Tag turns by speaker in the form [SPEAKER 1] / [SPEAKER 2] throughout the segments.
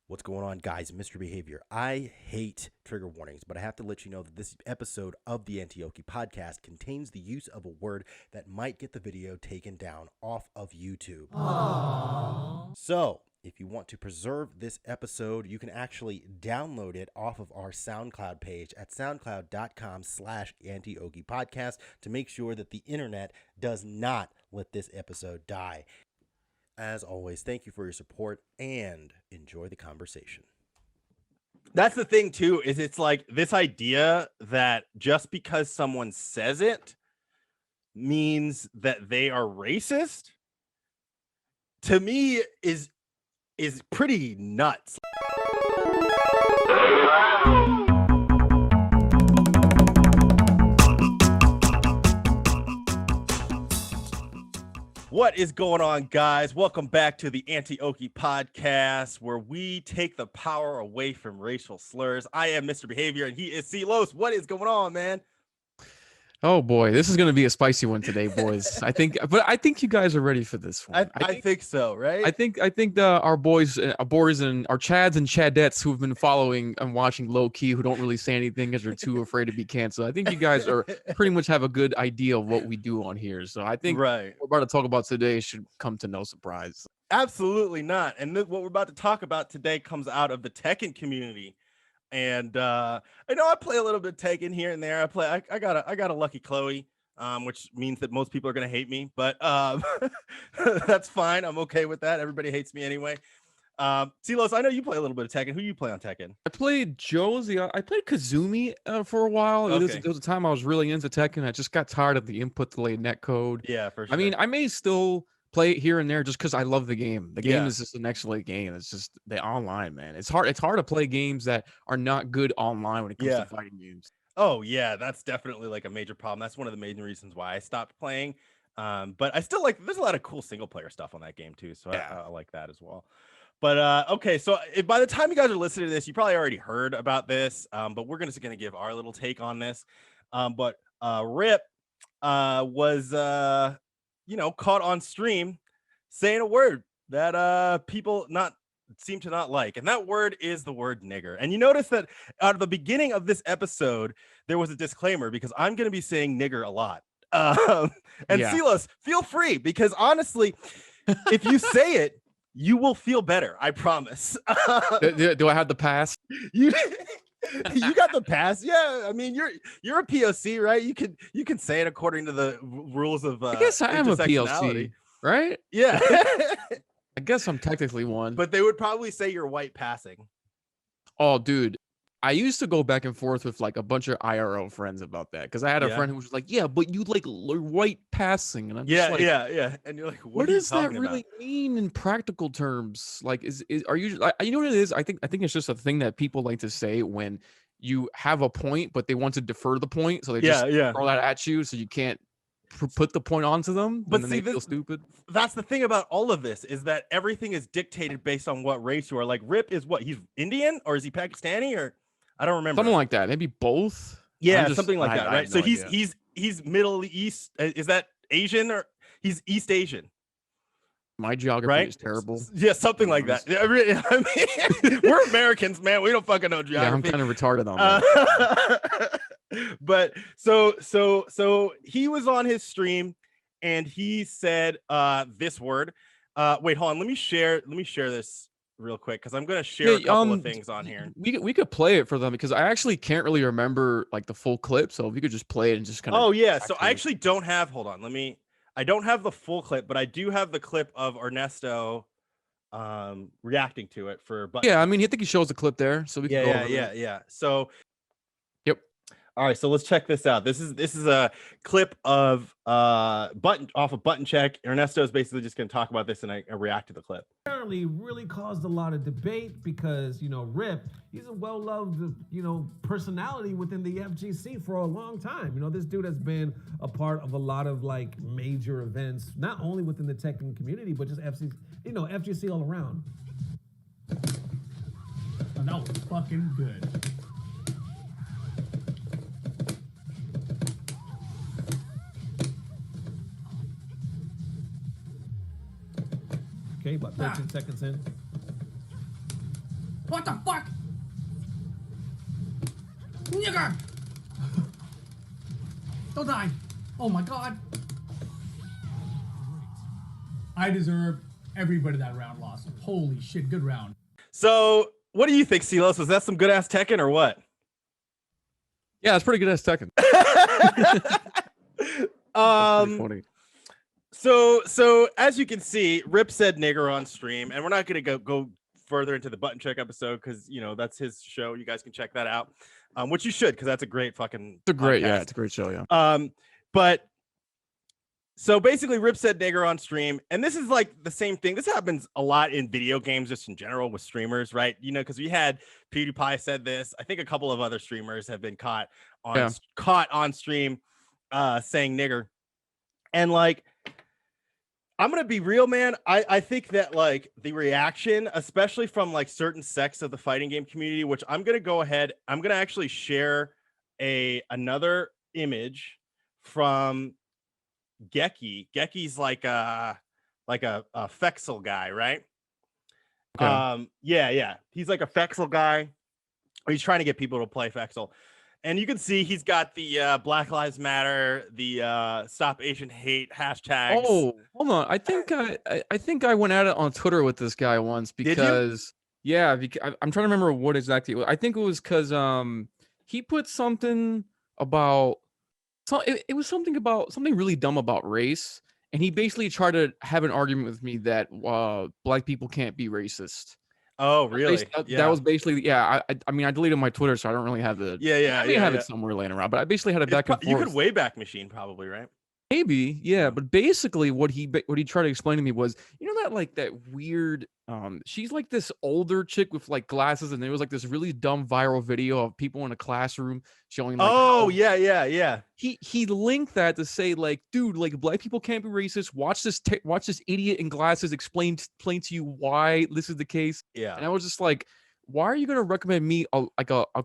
[SPEAKER 1] What's going on, guys? Mr. Behavior. I hate trigger warnings, but I have to let you know that this episode of the Anti-Oki Podcast contains the use of a word that might get the video taken down off of YouTube. Aww. So, if you want to preserve this episode, you can actually download it off of our SoundCloud page at soundcloud.com/AntiOkiPodcast to make sure that the internet does not let this episode die. As always, thank you for your support and enjoy the conversation.
[SPEAKER 2] That's the thing, too, is it's like this idea that just because someone says it means that they are racist, to me, is pretty nuts. What is going on, guys? Welcome back to the Anti-Oki Podcast, where we take the power away from racial slurs. I am Mr. Behavior, and he is Silos. What is going on, man?
[SPEAKER 3] Oh boy, this is going to be a spicy one today, boys. I think you guys are ready for this one.
[SPEAKER 2] I think so, right?
[SPEAKER 3] I think our boys and our Chads and Chadettes who've been following and watching low key, who don't really say anything because they're too afraid to be canceled. I think you guys are pretty much have a good idea of what we do on here. So I think what we're about to talk about today should come to no surprise.
[SPEAKER 2] Absolutely not. And what we're about to talk about today comes out of the Tekken community. And I know I play a little bit of Tekken here and there. I got a lucky Chloe, which means that most people are gonna hate me, but that's fine. I'm okay with that. Everybody hates me anyway. Silos, I know you play a little bit of Tekken. Who you play on Tekken?
[SPEAKER 3] I played Josie. I played Kazumi for a while.
[SPEAKER 2] Okay.
[SPEAKER 3] There was a time I was really into Tekken. I just got tired of the input delay netcode.
[SPEAKER 2] Yeah, for sure.
[SPEAKER 3] I mean, I may still play it here and there just because I love the game. The game is just an excellent game. It's just the online, man. It's hard to play games that are not good online when it comes to fighting games.
[SPEAKER 2] Oh yeah, that's definitely like a major problem. That's one of the main reasons why I stopped playing. But I still like. There's a lot of cool single player stuff on that game too, so I like that as well. But okay, so by the time you guys are listening to this, you probably already heard about this. But we're just gonna give our little take on this. But Rip was caught on stream saying a word that people seem to not like, and that word is the word nigger. And you notice that out of the beginning of this episode there was a disclaimer because I'm going to be saying nigger a lot. Silas, feel free, because honestly, if you say it, you will feel better, I promise.
[SPEAKER 3] Do I have the pass?
[SPEAKER 2] You got the pass. Yeah, I mean, you're a POC, right? You can say it according to the rules of
[SPEAKER 3] I guess I am a POC, right?
[SPEAKER 2] Yeah.
[SPEAKER 3] I guess I'm technically one.
[SPEAKER 2] But they would probably say you're white passing.
[SPEAKER 3] Oh, dude. I used to go back and forth with like a bunch of IRL friends about that, because I had a friend who was like, "Yeah, but you like white passing," and I'm just like,
[SPEAKER 2] yeah. And you're like,
[SPEAKER 3] what does that really mean in practical terms? Like, are you know what it is? I think it's just a thing that people like to say when you have a point, but they want to defer the point, so they just throw that at you, so you can't put the point onto them.
[SPEAKER 2] But
[SPEAKER 3] then they feel stupid.
[SPEAKER 2] That's the thing about all of this, is that everything is dictated based on what race you are. Like, Rip is what? He's Indian, or is he Pakistani, or I don't remember.
[SPEAKER 3] Something like that. Maybe both.
[SPEAKER 2] Yeah, something like that, right? So he's Middle East. Is that Asian, or he's East Asian?
[SPEAKER 3] My geography is terrible.
[SPEAKER 2] Yeah, something like that. I mean, we're Americans, man. We don't fucking know geography.
[SPEAKER 3] Yeah, I'm kind of retarded on that.
[SPEAKER 2] But so he was on his stream and he said this word. Wait, hold on. Let me share this real quick, because I'm going to share a couple of things on here.
[SPEAKER 3] We could play it for them, because I actually can't really remember like the full clip. So if we could just play it and just kind of.
[SPEAKER 2] Oh yeah. So I actually don't have. Hold on. I don't have the full clip, but I do have the clip of Ernesto reacting to it for.
[SPEAKER 3] Yeah, I mean, I think he shows the clip there, so we can go over that.
[SPEAKER 2] Yeah. So.
[SPEAKER 3] All
[SPEAKER 2] right, so let's check this out. This is a clip of Button Check. Ernesto is basically just going to talk about this, and I react to the clip.
[SPEAKER 4] Apparently, really caused a lot of debate because Rip, he's a well-loved personality within the FGC for a long time. This dude has been a part of a lot of like major events, not only within the Tekken community, but just FGC all around.
[SPEAKER 5] And that was fucking good.
[SPEAKER 4] Okay, about 13 seconds in.
[SPEAKER 5] What the fuck? Nigger! Don't die. Oh my god. I deserve every bit of that round loss. Holy shit, good round.
[SPEAKER 2] So, what do you think, Silos? Was that some good ass Tekken or what?
[SPEAKER 3] Yeah, it's pretty good as Tekken. Funny.
[SPEAKER 2] So as you can see, Rip said nigger on stream, and we're not gonna go further into the button check episode because that's his show. You guys can check that out, which you should because that's a great fucking.
[SPEAKER 3] It's a great,
[SPEAKER 2] podcast.
[SPEAKER 3] it's a great show, yeah.
[SPEAKER 2] But so basically, Rip said nigger on stream, and this is like the same thing. This happens a lot in video games, just in general with streamers, right? Because we had PewDiePie said this. I think a couple of other streamers have been caught on stream saying nigger, and like. I'm going to be real, man. I think that like the reaction, especially from like certain sects of the fighting game community, which I'm going to go ahead. I'm going to actually share another image from Geki. Geki's like a Fexel guy, right?
[SPEAKER 3] Okay.
[SPEAKER 2] Yeah. He's like a Fexel guy. He's trying to get people to play Fexel. And you can see he's got the Black Lives Matter, the Stop Asian Hate hashtags.
[SPEAKER 3] Oh, hold on. I think I went at it on Twitter with this guy once because I'm trying to remember what exactly. I think it was because he put something about it was something really dumb about race, and he basically tried to have an argument with me that black people can't be racist.
[SPEAKER 2] Oh, really?
[SPEAKER 3] That was basically, I mean, I deleted my Twitter, so I don't really have the.
[SPEAKER 2] I
[SPEAKER 3] may have it somewhere laying around, but I basically had a back and forth.
[SPEAKER 2] You could Wayback Machine, probably, right?
[SPEAKER 3] Maybe, yeah. But basically, what he tried to explain to me was, that weird. She's like this older chick with like glasses, and there was like this really dumb viral video of people in a classroom showing. Like,
[SPEAKER 2] yeah.
[SPEAKER 3] He linked that to say like, dude, like black people can't be racist. Watch this idiot in glasses explain to you why this is the case.
[SPEAKER 2] Yeah.
[SPEAKER 3] And I was just like, why are you gonna recommend me a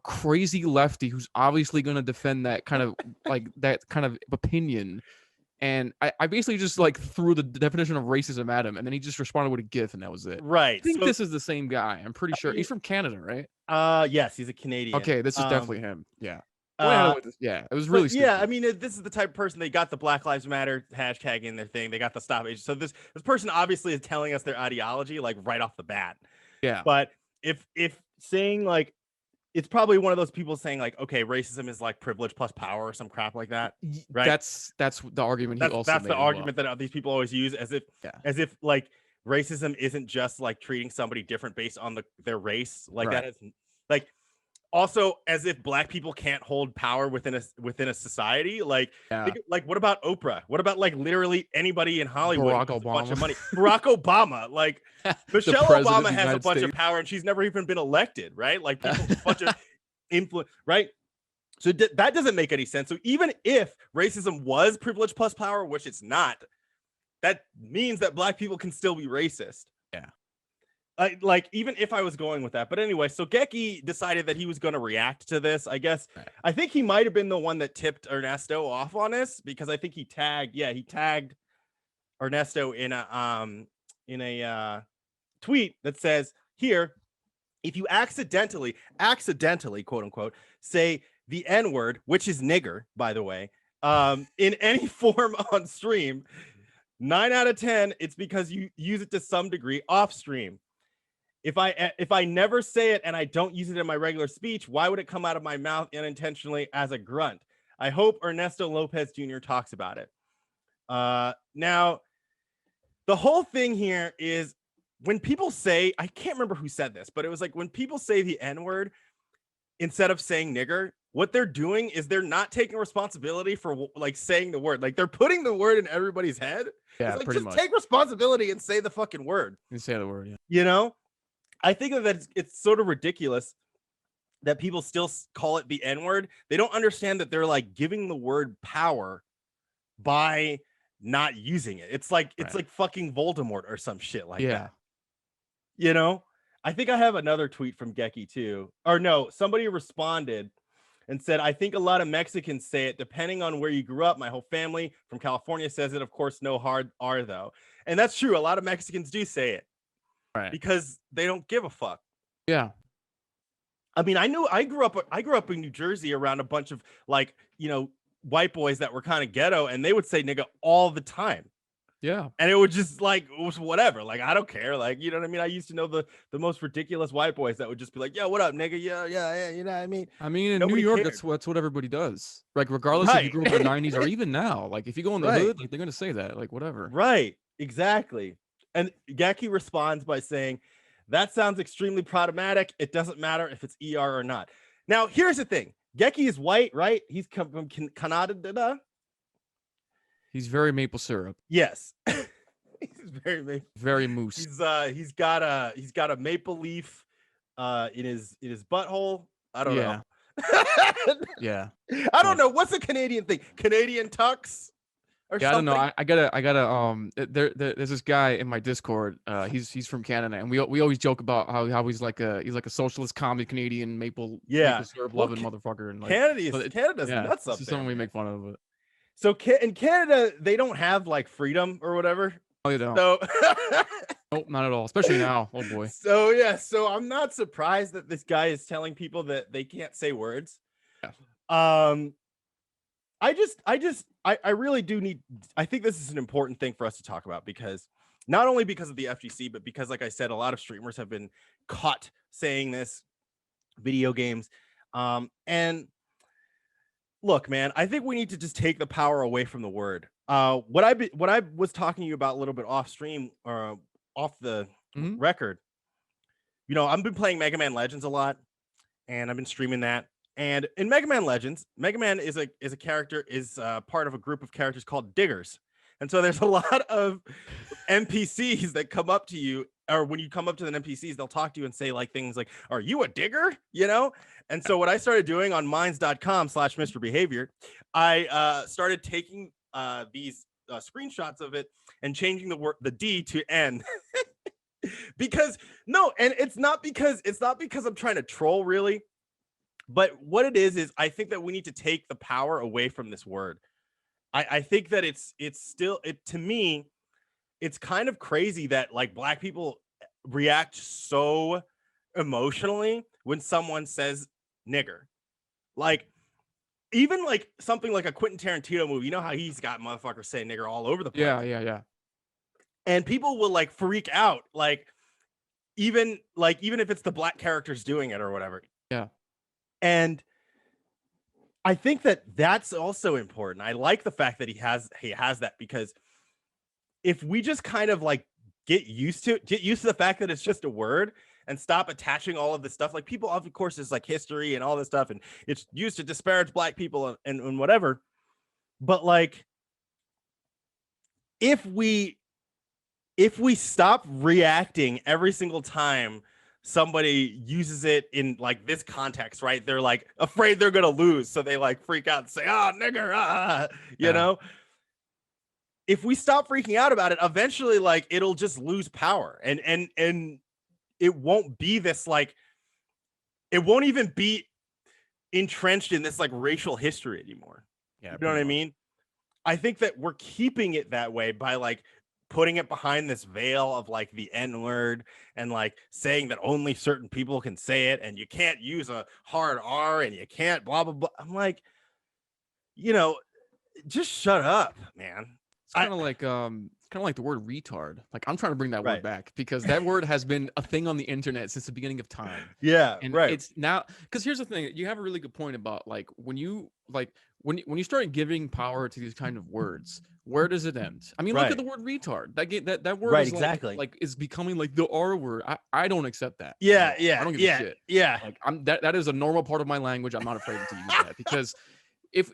[SPEAKER 3] crazy lefty who's obviously gonna defend that kind of that kind of opinion? And I basically just like threw the definition of racism at him, and then he just responded with a GIF, and that was it.
[SPEAKER 2] Right.
[SPEAKER 3] I think this is the same guy. I'm pretty sure he's from Canada, right?
[SPEAKER 2] Yes, he's a Canadian.
[SPEAKER 3] Okay, this is definitely him. Yeah. It was really stupid.
[SPEAKER 2] Yeah, I mean, this is the type of person. They got the Black Lives Matter hashtag in their thing. They got the Stop Asian. So this person obviously is telling us their ideology like right off the bat.
[SPEAKER 3] Yeah.
[SPEAKER 2] But if saying like, it's probably one of those people saying like, okay, racism is like privilege plus power or some crap like that, right?
[SPEAKER 3] That's the argument.
[SPEAKER 2] That's the argument that these people always use as if like racism isn't just like treating somebody different based on their race, like that is like. Also, as if black people can't hold power within a society, like what about Oprah? What about like literally anybody in Hollywood?
[SPEAKER 3] Barack Obama.
[SPEAKER 2] A bunch of money. Barack Obama, like Michelle Obama has a bunch of power and she's never even been elected, right? Like people, a bunch of influence, right? So that doesn't make any sense. So even if racism was privilege plus power, which it's not, that means that black people can still be racist.
[SPEAKER 3] Yeah.
[SPEAKER 2] Like even if I was going with that, but anyway, so Geki decided that he was going to react to this. I guess I think he might have been the one that tipped Ernesto off on this because I think he tagged Ernesto in a tweet that says here, if you accidentally quote unquote say the N-word, which is nigger, by the way, in any form on stream, 9 out of 10, it's because you use it to some degree off stream. If I never say it and I don't use it in my regular speech, why would it come out of my mouth unintentionally as a grunt? I hope Ernesto Lopez Jr. talks about it. Now, the whole thing here is when people say, I can't remember who said this, but it was like when people say the N-word instead of saying nigger, what they're doing is they're not taking responsibility for like saying the word. Like they're putting the word in everybody's head.
[SPEAKER 3] Yeah,
[SPEAKER 2] like,
[SPEAKER 3] pretty
[SPEAKER 2] just
[SPEAKER 3] much.
[SPEAKER 2] Take responsibility and say the fucking word.
[SPEAKER 3] You say the word, yeah.
[SPEAKER 2] You know? I think that it's sort of ridiculous that people still call it the N-word. They don't understand that they're like giving the word power by not using it. It's like it's like fucking Voldemort or some shit like that. You know? I think I have another tweet from Geki too. Or no, somebody responded and said, I think a lot of Mexicans say it depending on where you grew up. My whole family from California says it. Of course, no hard R though. And that's true. A lot of Mexicans do say it.
[SPEAKER 3] Right.
[SPEAKER 2] Because they don't give a fuck.
[SPEAKER 3] Yeah.
[SPEAKER 2] I mean, I grew up in New Jersey around a bunch of like, white boys that were kind of ghetto, and they would say nigga all the time.
[SPEAKER 3] Yeah.
[SPEAKER 2] And it would just like, it was whatever. Like, I don't care. Like, you know what I mean? I used to know the most ridiculous white boys that would just be like, yo, what up, nigga? Yeah. You know what I mean?
[SPEAKER 3] I mean, in
[SPEAKER 2] Nobody
[SPEAKER 3] New York,
[SPEAKER 2] cared.
[SPEAKER 3] that's what everybody does. Like, regardless if you
[SPEAKER 2] Right.
[SPEAKER 3] grew up in the 90s or even now, like if you go in the
[SPEAKER 2] Right.
[SPEAKER 3] hood, like they're gonna say that, like whatever.
[SPEAKER 2] Right. Exactly. And Geki responds by saying, that sounds extremely problematic. It doesn't matter if it's ER or not. Now, here's the thing. Geki is white, right? He's come from Canada.
[SPEAKER 3] He's very maple syrup.
[SPEAKER 2] Yes. He's very
[SPEAKER 3] moose.
[SPEAKER 2] He's got a maple leaf in his butthole. I don't know.
[SPEAKER 3] Yeah.
[SPEAKER 2] I don't know. What's a Canadian thing? Canadian tux? Or
[SPEAKER 3] Yeah,
[SPEAKER 2] something?
[SPEAKER 3] I don't know. I gotta there's this guy in my Discord. He's from Canada, and we always joke about how he's like a socialist comedy Canadian maple syrup loving motherfucker. And like
[SPEAKER 2] Canada's nuts up
[SPEAKER 3] it's just
[SPEAKER 2] there.
[SPEAKER 3] something we make fun of. But.
[SPEAKER 2] So in Canada, they don't have like freedom or whatever.
[SPEAKER 3] Oh, you don't.
[SPEAKER 2] So
[SPEAKER 3] nope, not at all. Especially now. Oh boy.
[SPEAKER 2] So I'm not surprised that this guy is telling people that they can't say words.
[SPEAKER 3] Yeah.
[SPEAKER 2] I really do need. I think this is an important thing for us to talk about, because not only because of the FGC, but because, like I said, a lot of streamers have been caught saying this. Video games, and look, man, I think we need to just take the power away from the word. What I was talking to you about a little bit off stream or off the record, I've been playing Mega Man Legends a lot, and I've been streaming that. And in Mega Man Legends, Mega Man is a character, is part of a group of characters called Diggers. And so there's a lot of NPCs that come up to you, or when you come up to the NPCs, they'll talk to you and say like things like, "Are you a digger?" And so what I started doing on minds.com/Mr. Behavior, I started taking these screenshots of it and changing the D to N. Because it's not because I'm trying to troll, really. But what it is I think that we need to take the power away from this word. I think that it's still, to me, it's kind of crazy that like Black people react so emotionally when someone says nigger. Like, even like something like a Quentin Tarantino movie, you know how he's got motherfuckers saying nigger all over the place.
[SPEAKER 3] Yeah.
[SPEAKER 2] And people will like freak out, like even if it's the Black characters doing it or whatever.
[SPEAKER 3] Yeah.
[SPEAKER 2] And I think that that's also important. I like the fact that he has that, because if we just kind of like get used to the fact that it's just a word and stop attaching all of this stuff, like people, of course, is like history and all this stuff, and it's used to disparage Black people and whatever. But like, if we stop reacting every single time somebody uses it in like this context, right? They're like afraid they're gonna lose, so they like freak out and say, "Oh, nigger," you know. If we stop freaking out about it, eventually, like, it'll just lose power, and it won't be this like, it won't even be entrenched in this like racial history anymore.
[SPEAKER 3] Yeah,
[SPEAKER 2] you know what I mean? I think that we're keeping it that way by like putting it behind this veil of like the N-word and like saying that only certain people can say it, and you can't use a hard R, and you can't blah blah blah. I'm like, just shut up, man.
[SPEAKER 3] It's kind of like the word retard. Like, I'm trying to bring that
[SPEAKER 2] Right.
[SPEAKER 3] word back, because that word has been a thing on the internet since the beginning of time.
[SPEAKER 2] Yeah,
[SPEAKER 3] And
[SPEAKER 2] right.
[SPEAKER 3] it's now, because here's the thing, you have a really good point about like when you start giving power to these kind of words, where does it end? I mean, look
[SPEAKER 2] Right.
[SPEAKER 3] at the word retard. That word
[SPEAKER 2] Right,
[SPEAKER 3] is
[SPEAKER 2] exactly.
[SPEAKER 3] like is becoming like the R word. I don't accept that.
[SPEAKER 2] Yeah,
[SPEAKER 3] Like,
[SPEAKER 2] yeah,
[SPEAKER 3] I don't give
[SPEAKER 2] yeah,
[SPEAKER 3] a shit.
[SPEAKER 2] yeah.
[SPEAKER 3] Like, that is a normal part of my language. I'm not afraid to use that, because if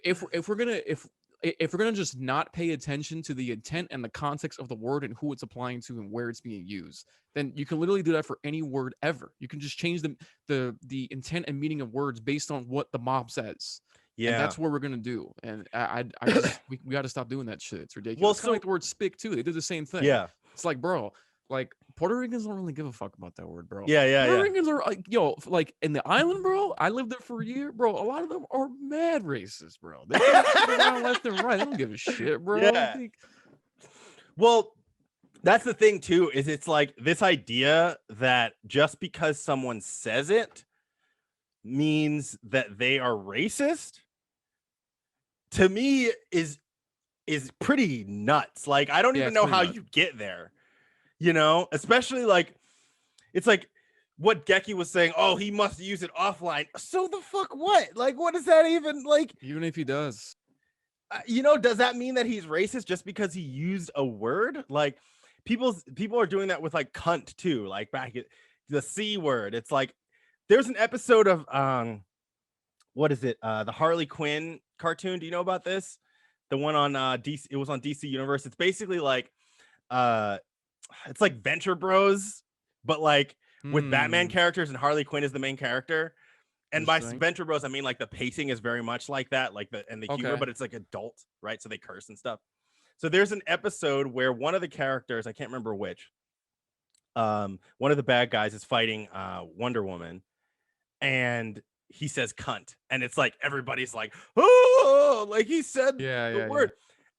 [SPEAKER 3] we're gonna just not pay attention to the intent and the context of the word and who it's applying to and where it's being used, then you can literally do that for any word ever. You can just change the intent and meaning of words based on what the mob says.
[SPEAKER 2] Yeah,
[SPEAKER 3] And that's what we're gonna do. And we got to stop doing that shit. It's ridiculous.
[SPEAKER 2] Well,
[SPEAKER 3] It's kind of like the word spick too. They did the same thing.
[SPEAKER 2] yeah,
[SPEAKER 3] It's like, bro, like Puerto Ricans don't really give a fuck about that word, bro.
[SPEAKER 2] yeah.
[SPEAKER 3] Puerto Ricans are like, like in the island, bro. I lived there for a year, bro. A lot of them are mad racist, bro. They go around left and right. They don't give a shit, bro.
[SPEAKER 2] Yeah. Well, that's the thing too, is it's like this idea that just because someone says it means that they are racist, to me is pretty nuts. Like, I don't
[SPEAKER 3] Yeah,
[SPEAKER 2] even
[SPEAKER 3] it's
[SPEAKER 2] know
[SPEAKER 3] pretty
[SPEAKER 2] how
[SPEAKER 3] nuts.
[SPEAKER 2] you get there, you know, especially like, it's like what Geki was saying. Oh, he must use it offline. So the fuck what? Like, what does that even like?
[SPEAKER 3] Even if he does,
[SPEAKER 2] You know, does that mean that he's racist just because he used a word? Like, people are doing that with like cunt too. Like back at the C word. It's like there's an episode of what is it? The Harley Quinn cartoon. Do you know about this? The one on DC. It was on DC Universe. It's basically like it's like Venture Bros, but like with Batman characters, and Harley Quinn is the main character. And by
[SPEAKER 3] Interesting.
[SPEAKER 2] Venture Bros, I mean like the pacing is very much like that, like the humor,
[SPEAKER 3] Okay.
[SPEAKER 2] but it's like adult, right? So they curse and stuff. So there's an episode where one of the characters, I can't remember which, one of the bad guys is fighting Wonder Woman, and he says cunt, and it's like everybody's like, oh, like he said the word.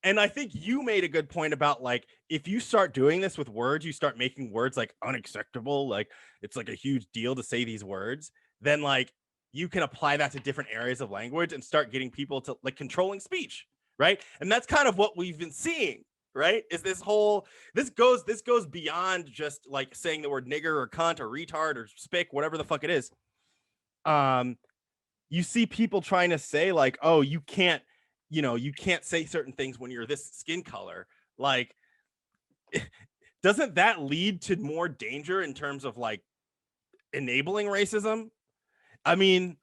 [SPEAKER 2] And I think you made a good point about like, if you start doing this with words, you start making words like unacceptable, like it's like a huge deal to say these words, then like you can apply that to different areas of language and start getting people to like controlling speech, right? And that's kind of what we've been seeing, right? Is this whole this goes beyond just like saying the word nigger or cunt or retard or spick, whatever the fuck it is. You see people trying to say like, oh, you can't say certain things when you're this skin color. Like, doesn't that lead to more danger in terms of like enabling racism? I mean,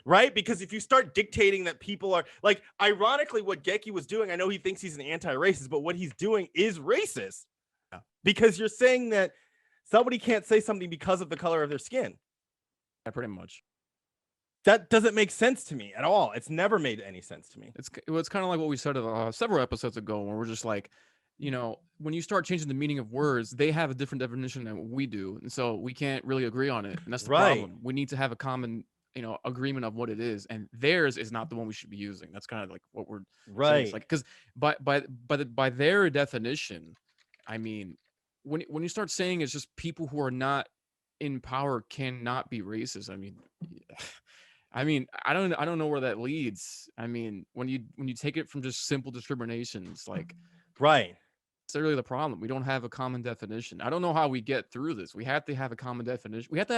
[SPEAKER 2] right? Because if you start dictating that people are like, ironically, what Geki was doing, I know he thinks he's an anti-racist, but what he's doing is racist.
[SPEAKER 3] Yeah.
[SPEAKER 2] Because you're saying that somebody can't say something because of the color of their skin.
[SPEAKER 3] Yeah, pretty much.
[SPEAKER 2] That doesn't make sense to me at all. It's never made any sense to me.
[SPEAKER 3] It's kind of like what we said several episodes ago, where we're just like, you know, when you start changing the meaning of words, they have a different definition than we do, and so we can't really agree on it, and that's the problem. We need to have a common, agreement of what it is, and theirs is not the one we should be using. That's kind of like what we're saying. It's like, because by their definition, I mean, when you start saying it's just people who are not in power cannot be racist, I mean, I don't know where that leads. I mean, when you take it from just simple discriminations, like,
[SPEAKER 2] right,
[SPEAKER 3] it's really the problem. We don't have a common definition. I don't know how we get through this. We have to have a common definition. We have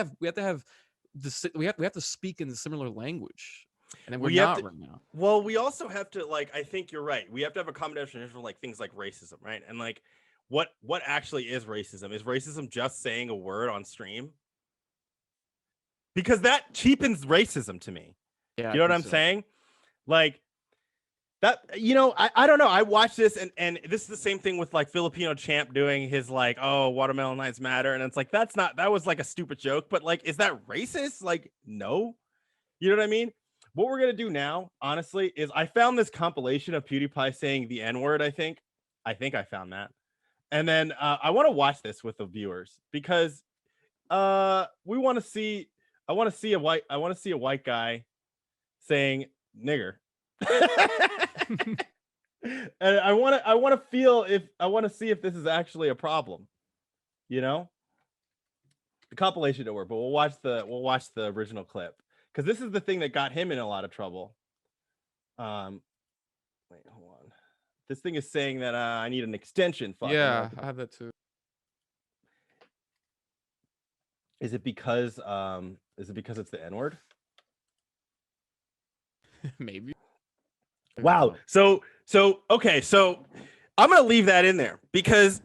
[SPEAKER 3] to speak in a similar language, and then we're not right now.
[SPEAKER 2] Well, we also have to, like, I think you're right. We have to have a common definition for like things like racism, right? And like, what actually is racism? Is racism just saying a word on stream? Because that cheapens racism to me.
[SPEAKER 3] Yeah,
[SPEAKER 2] you know what I'm saying? Like that, I don't know. I watched this and this is the same thing with like Filipino Champ doing his like, oh, watermelon lives matter. And it's like, that was like a stupid joke, but like, is that racist? Like, no, you know what I mean? What we're going to do now, honestly, is I found this compilation of PewDiePie saying the N-word. I think I found that. And then I want to watch this with the viewers because we want to see, I want to see a white guy saying nigger. And I want to see if this is actually a problem. You know? The compilation don't work, but we'll watch the original clip because this is the thing that got him in a lot of trouble. Wait, hold on. This thing is saying that I need an extension.
[SPEAKER 3] Yeah, I have that too.
[SPEAKER 2] Is it because it's the N-word?
[SPEAKER 3] Maybe.
[SPEAKER 2] Wow. So okay, so I'm gonna leave that in there because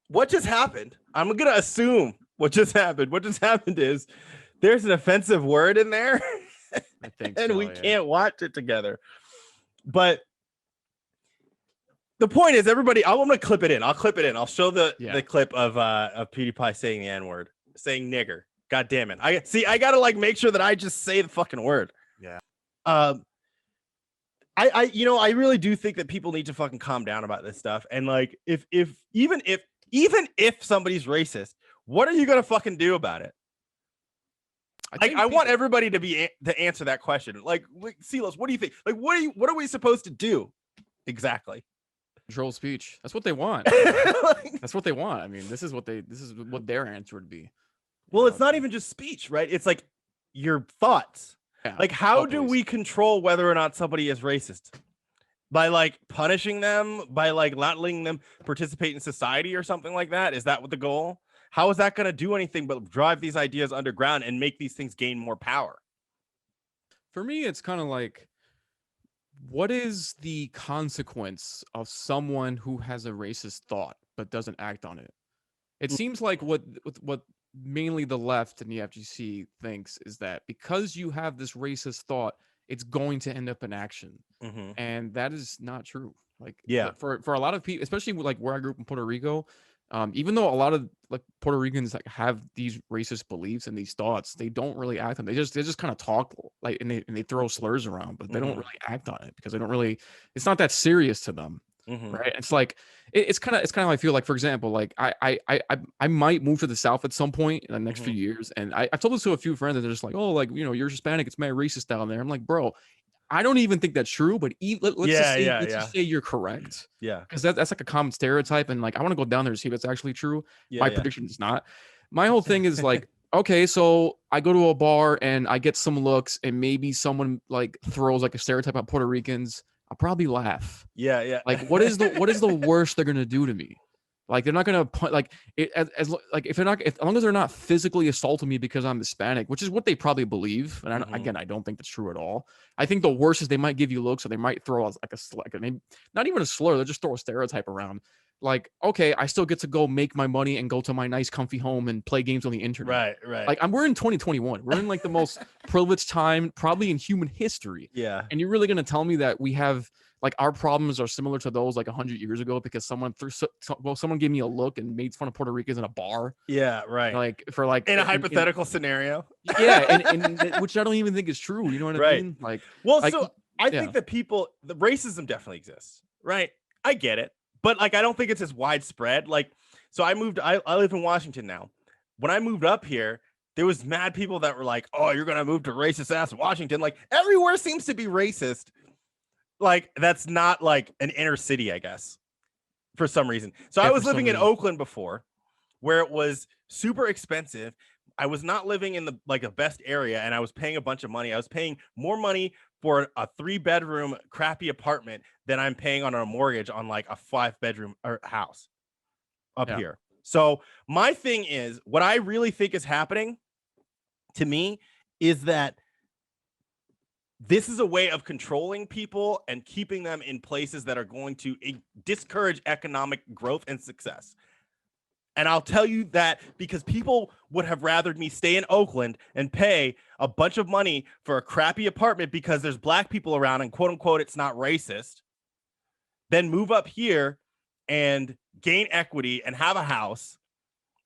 [SPEAKER 2] what just happened? I'm gonna assume what just happened. What just happened is there's an offensive word in there,
[SPEAKER 3] I think
[SPEAKER 2] and
[SPEAKER 3] so,
[SPEAKER 2] we
[SPEAKER 3] yeah.
[SPEAKER 2] can't watch it together. But the point is, everybody, I'm gonna clip it in. I'll clip it in. I'll show the clip of PewDiePie saying the N-word, saying nigger. God damn it! I gotta like make sure that I just say the fucking word.
[SPEAKER 1] Yeah.
[SPEAKER 2] I really do think that people need to fucking calm down about this stuff. And like, even if somebody's racist, what are you gonna fucking do about it? I want everybody to answer that question. Like, Silas, what do you think? Like, what are we supposed to do exactly?
[SPEAKER 3] Control speech. That's what they want. That's what they want. I mean, this is what their answer would be.
[SPEAKER 2] Well, it's not even just speech, right? It's like your thoughts.
[SPEAKER 3] Yeah,
[SPEAKER 2] Like, how
[SPEAKER 3] thought
[SPEAKER 2] do
[SPEAKER 3] police.
[SPEAKER 2] we control whether or not somebody is racist? By like punishing them, by like not letting them participate in society or something like that? Is that what the goal? How is that going to do anything but drive these ideas underground and make these things gain more power?
[SPEAKER 3] For me, it's kind of like, what is the consequence of someone who has a racist thought but doesn't act on it? It seems like what mainly the left and the FGC thinks is that because you have this racist thought, it's going to end up in action.
[SPEAKER 2] Mm-hmm.
[SPEAKER 3] And that is not true. Like,
[SPEAKER 2] Yeah.
[SPEAKER 3] for a lot of people, especially like where I grew up in Puerto Rico, even though a lot of like Puerto Ricans like have these racist beliefs and these thoughts, they don't really act on. They just kind of talk like, and they throw slurs around, but they don't really act on it because they don't really. It's not that serious to them, right? It's like it's kind of how I feel. Like, for example, like I might move to the South at some point in the next few years, and I told this to a few friends, and they're just like, oh, like, you know, you're Hispanic, it's mad racist down there. I'm like, bro, I don't even think that's true, but let's just say you're correct.
[SPEAKER 2] Yeah.
[SPEAKER 3] Because that's like a common stereotype. And like, I want to go down there to see if it's actually true. My prediction is not. My whole thing is like, okay, so I go to a bar and I get some looks and maybe someone like throws like a stereotype about Puerto Ricans. I'll probably laugh.
[SPEAKER 2] Yeah.
[SPEAKER 3] Like, what is the worst they're going to do to me? Like, they're not gonna like it as long as they're not physically assaulting me because I'm Hispanic, which is what they probably believe. And again, I don't think that's true at all. I think the worst is they might give you looks, or they might throw out like a maybe not even a slur. They'll just throw a stereotype around. Like, okay, I still get to go make my money and go to my nice, comfy home and play games on the internet.
[SPEAKER 2] Right.
[SPEAKER 3] Like, we're in 2021. We're in like the most privileged time probably in human history.
[SPEAKER 2] Yeah.
[SPEAKER 3] And you're really gonna tell me that we have like our problems are similar to those like 100 years ago because someone gave me a look and made fun of Puerto Ricans in a bar.
[SPEAKER 2] Yeah, right.
[SPEAKER 3] Like for like
[SPEAKER 2] in a hypothetical scenario.
[SPEAKER 3] Yeah, and which I don't even think is true. You know what I mean? Like,
[SPEAKER 2] well,
[SPEAKER 3] like,
[SPEAKER 2] so I think that the racism definitely exists, right? I get it, but like I don't think it's as widespread. Like, so I live in Washington now. When I moved up here, there was mad people that were like, "Oh, you're gonna move to racist ass Washington." Like everywhere seems to be racist. Like that's not like an inner city, I guess, for some reason. So I was living in Oakland before, where it was super expensive. I was not living in the best area, and I was paying a bunch of money. I was paying more money for a 3-bedroom crappy apartment than I'm paying on a mortgage on like a 5-bedroom house up here. So my thing is, what I really think is happening to me is that this is a way of controlling people and keeping them in places that are going to discourage economic growth and success. And I'll tell you that because people would have rathered me stay in Oakland and pay a bunch of money for a crappy apartment because there's black people around and quote unquote, it's not racist, then move up here and gain equity and have a house.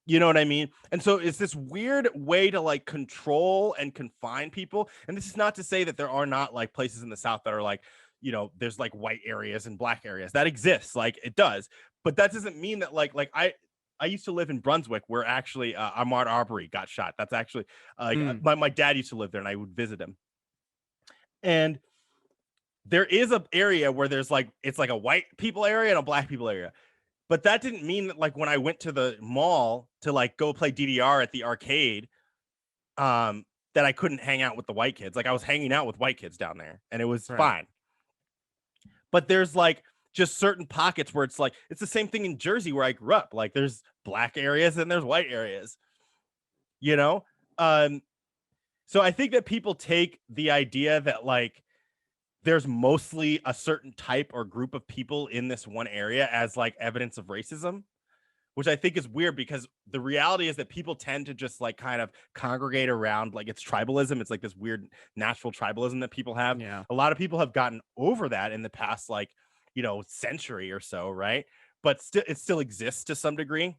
[SPEAKER 2] You know what I mean? And so it's this weird way to like control and confine people. And this is not to say that there are not like places in the South that are like, you know, there's like white areas and black areas that exists. Like it does. But that doesn't mean that like I used to live in Brunswick where actually Ahmaud Arbery got shot. That's actually my dad used to live there and I would visit him. And there is an area where there's like, it's like a white people area and a black people area. But that didn't mean that like when I went to the mall to like go play DDR at the arcade, that I couldn't hang out with the white kids. Like I was hanging out with white kids down there and it was fine. But there's like just certain pockets where it's like, it's the same thing in Jersey where I grew up. Like there's black areas and there's white areas, you know? So I think that people take the idea that like, there's mostly a certain type or group of people in this one area as like evidence of racism, which I think is weird because the reality is that people tend to just like kind of congregate around like it's tribalism. It's like this weird natural tribalism that people have.
[SPEAKER 3] Yeah.
[SPEAKER 2] A lot of people have gotten over that in the past, like, you know, century or so. Right. But still, it still exists to some degree.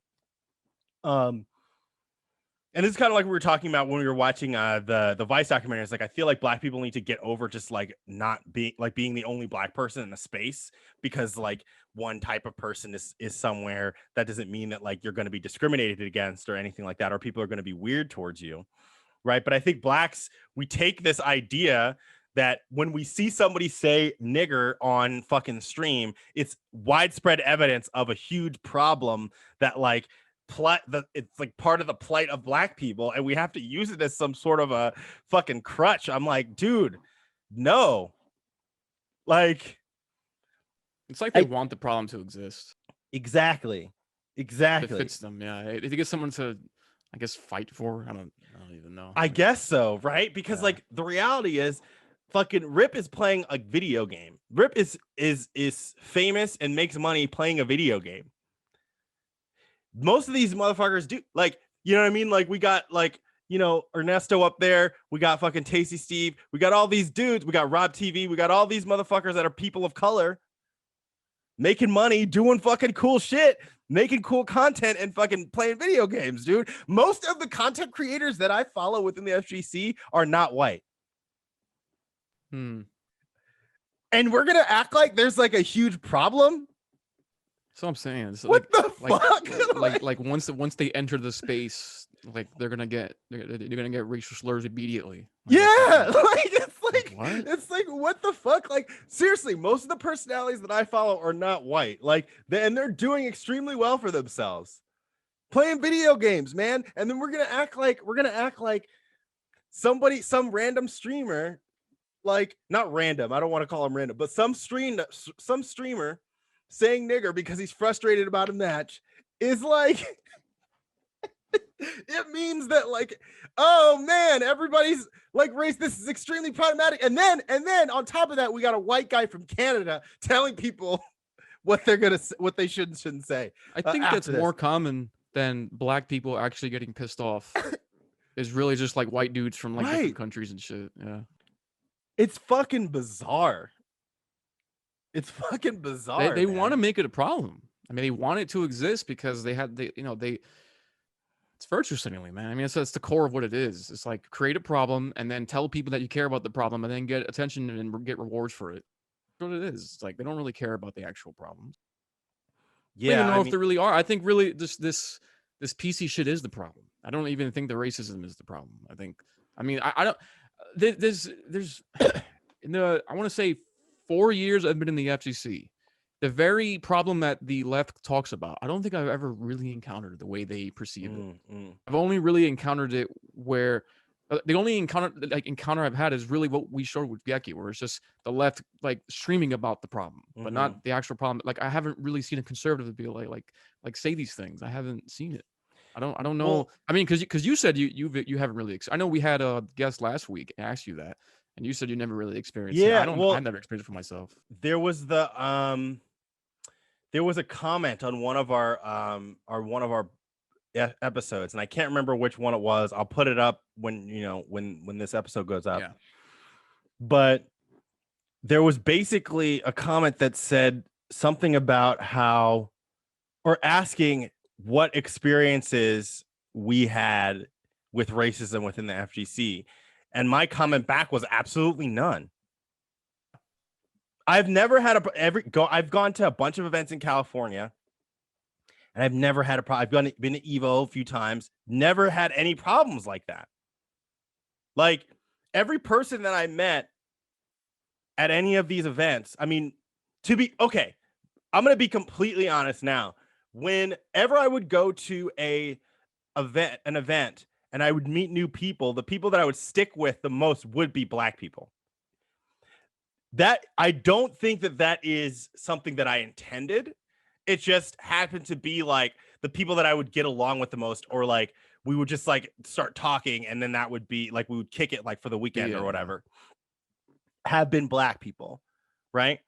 [SPEAKER 2] And this is kind of like we were talking about when we were watching the Vice documentary. It's like I feel like black people need to get over just like not being the only black person in the space because like one type of person is somewhere. That doesn't mean that like you're going to be discriminated against or anything like that, or people are going to be weird towards you, right? But I think blacks, we take this idea that when we see somebody say nigger on fucking stream, it's widespread evidence of a huge problem that like it's like part of the plight of black people, and we have to use it as some sort of a fucking crutch. I'm like, dude, no. Like,
[SPEAKER 3] it's like they want the problem to exist.
[SPEAKER 2] Exactly.
[SPEAKER 3] It fits them. Yeah. If you get someone to, I guess, fight for, I don't even know.
[SPEAKER 2] I guess so, right? Because like the reality is, fucking Rip is playing a video game. Rip is famous and makes money playing a video game. Most of these motherfuckers do, like, you know what I mean? Like, we got like, you know, Ernesto up there. We got fucking Tasty Steve. We got all these dudes. We got Rob TV. We got all these motherfuckers that are people of color making money, doing fucking cool shit, making cool content, and fucking playing video games, dude. Most of the content creators that I follow within the FGC are not white.
[SPEAKER 3] And
[SPEAKER 2] we're gonna act like there's like a huge problem.
[SPEAKER 3] So I'm saying, it's
[SPEAKER 2] what the
[SPEAKER 3] fuck?
[SPEAKER 2] fuck?
[SPEAKER 3] Like once they enter the space, like they're gonna get racial slurs immediately. Like,
[SPEAKER 2] yeah, like it's like what the fuck? Like, seriously, most of the personalities that I follow are not white. Like, and they're doing extremely well for themselves, playing video games, man. And then we're gonna act like some random streamer, like, not random, I don't want to call him random, but some streamer saying nigger because he's frustrated about a match is like it means that, like, oh man, everybody's like race, this is extremely problematic. And then on top of that, we got a white guy from Canada telling people what they should and shouldn't say.
[SPEAKER 3] I think that's more common than black people actually getting pissed off. It's really just like white dudes from like different countries and shit. Yeah.
[SPEAKER 2] It's fucking bizarre. It's fucking bizarre.
[SPEAKER 3] They want to make it a problem. I mean, they want it to exist because it's virtue signaling, man. I mean, it's the core of what it is. It's like create a problem and then tell people that you care about the problem and then get attention and get rewards for it. That's what it is. It's like they don't really care about the actual problems.
[SPEAKER 2] Yeah,
[SPEAKER 3] I don't even know if there really are. I think really this PC shit is the problem. I don't even think the racism is the problem. I don't. There's in the, I want to say 4 years I've been in the FGC. The very problem that the left talks about, I don't think I've ever really encountered the way they perceive it. I've only really encountered it where the only encounter I've had is really what we showed with Geki, where it's just the left like streaming about the problem, but not the actual problem. Like, I haven't really seen a conservative be like say these things. I haven't seen it. I don't know. Well, I mean, because you said you haven't really. I know we had a guest last week ask you that, and you said you never really experienced it. I've never experienced it for myself.
[SPEAKER 2] There was there was a comment on one of our episodes, and I can't remember which one it was. I'll put it up when this episode goes up.
[SPEAKER 3] Yeah.
[SPEAKER 2] But there was basically a comment that said something about how, or asking what experiences we had with racism within the FGC. And my comment back was absolutely none. I've never had I've gone to a bunch of events in California, and I've never had a problem. I've been to Evo a few times, never had any problems like that. Like, every person that I met at any of these events, I mean, I'm going to be completely honest now. Whenever I would go to an event and I would meet new people, the people that I would stick with the most would be black people. That, I don't think that is something that I intended. It just happened to be like the people that I would get along with the most, or like we would just like start talking, and then that would be like we would kick it like for the weekend or whatever, have been black people, right?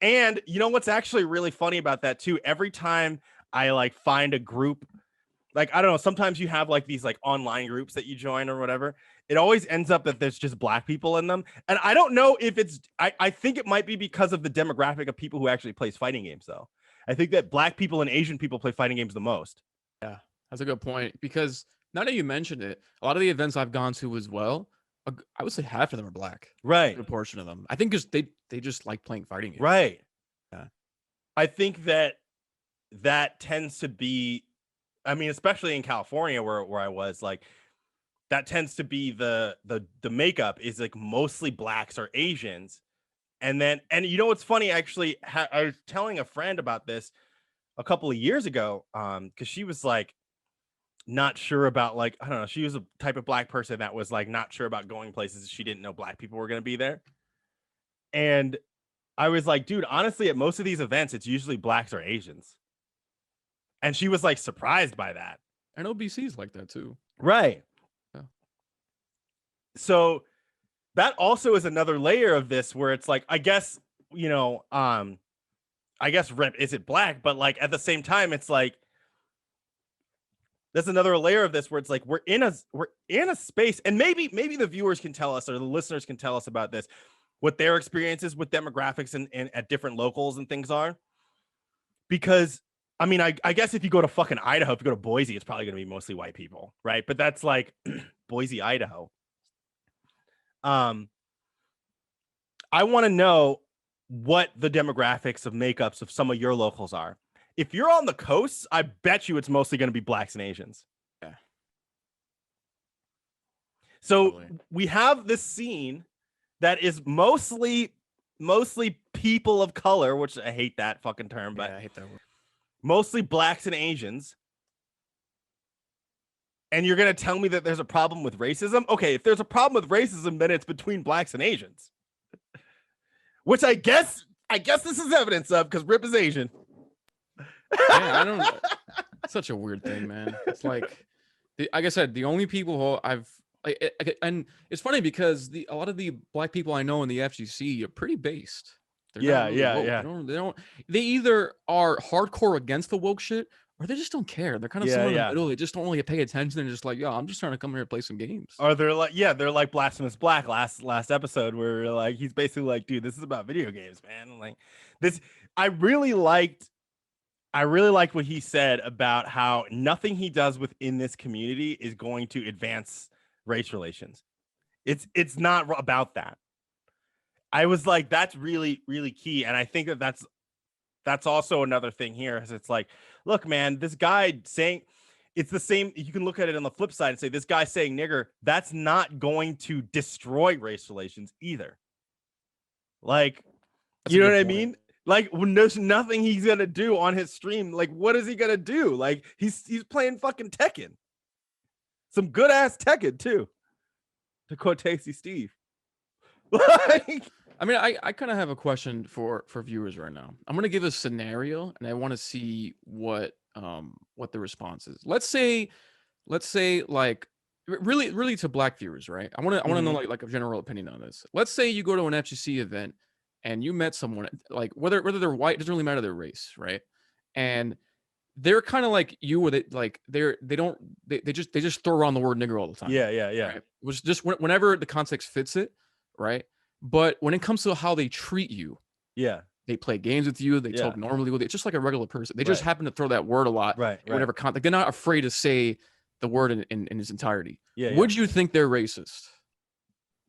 [SPEAKER 2] And you know what's actually really funny about that too? Every time I like find a group, like, I don't know, sometimes you have like these like online groups that you join or whatever. It always ends up that there's just black people in them. And I don't know if I think it might be because of the demographic of people who actually plays fighting games though. I think that black people and Asian people play fighting games the most.
[SPEAKER 3] Yeah, that's a good point. Because now that you mentioned it, a lot of the events I've gone to as well, I would say half of them are black.
[SPEAKER 2] Right.
[SPEAKER 3] A portion of them. I think because they just like playing fighting games.
[SPEAKER 2] Right.
[SPEAKER 3] Yeah.
[SPEAKER 2] I think that tends to be, I mean, especially in California where I was, like, that tends to be the makeup is like mostly blacks or Asians. And you know what's funny, actually, I was telling a friend about this a couple of years ago, because she was like not sure about, like, I don't know, she was a type of black person that was like not sure about going places she didn't know black people were going to be there. And I was like, dude, honestly, at most of these events, it's usually blacks or Asians. And she was like surprised by that.
[SPEAKER 3] I know BC's like that too.
[SPEAKER 2] Right.
[SPEAKER 3] Yeah.
[SPEAKER 2] So that also is another layer of this where it's like, I guess, you know, I guess Rip isn't black, but like at the same time, it's like there's another layer of this where it's like we're in a space, and maybe the viewers can tell us, or the listeners can tell us about this, what their experiences with demographics and at different locals and things are. Because I mean, I guess if you go to fucking Idaho, if you go to Boise, it's probably going to be mostly white people, right? But that's like Boise, Idaho. I want to know what the demographics of makeups of some of your locals are. If you're on the coast, I bet you it's mostly going to be blacks and Asians.
[SPEAKER 3] Yeah.
[SPEAKER 2] So
[SPEAKER 3] Totally.
[SPEAKER 2] we have this scene that is mostly people of color, which I hate that fucking term, but
[SPEAKER 3] Yeah, I hate that word.
[SPEAKER 2] mostly blacks and Asians. And you're going to tell me that there's a problem with racism? Okay, if there's a problem with racism, then it's between blacks and Asians. Which I guess this is evidence of, because Rip is Asian.
[SPEAKER 3] Yeah, I don't know. It's such a weird thing, man. It's like, like I said, the only people who and it's funny because a lot of the black people I know in the FGC are pretty based. They're not really woke. They either are hardcore against the woke shit, or they just don't care. They're kind of somewhere in the middle. They just don't really pay attention. They're just like, yo, I'm just trying to come here and play some games.
[SPEAKER 2] Or they're like Blasphemous Black last episode, where like he's basically like, dude, this is about video games, man. Like this, I really liked what he said about how nothing he does within this community is going to advance race relations. It's not about that. I was like, that's really, really key. And I think that's also another thing here, is it's like, look, man, this guy saying it's the same. You can look at it on the flip side and say, this guy saying nigger, that's not going to destroy race relations either. Like,
[SPEAKER 3] That's
[SPEAKER 2] you
[SPEAKER 3] a
[SPEAKER 2] know
[SPEAKER 3] good
[SPEAKER 2] what I
[SPEAKER 3] point.
[SPEAKER 2] mean? Like, when there's nothing he's gonna do on his stream, like, what is he gonna do? Like, he's playing fucking Tekken, some good ass Tekken too, to quote Tasty Steve. Like,
[SPEAKER 3] I mean, I kind of have a question for viewers right now. I'm gonna give a scenario, and I want to see what the response is. Let's say like really to black viewers, right? I want to know like a general opinion on this. Let's say you go to an FGC event and you met someone, like whether they're white, doesn't really matter their race, right? And they're kind of like you, where they just throw around the word nigger all the time.
[SPEAKER 2] yeah.
[SPEAKER 3] Right? Which just whenever the context fits it, right? But when it comes to how they treat you,
[SPEAKER 2] Yeah.
[SPEAKER 3] they play games with you, they talk normally with you, just like a regular person. They just happen to throw that word a lot.
[SPEAKER 2] Right.
[SPEAKER 3] Whatever context, they're not afraid to say the word in its entirety.
[SPEAKER 2] Yeah.
[SPEAKER 3] Would you think they're racist?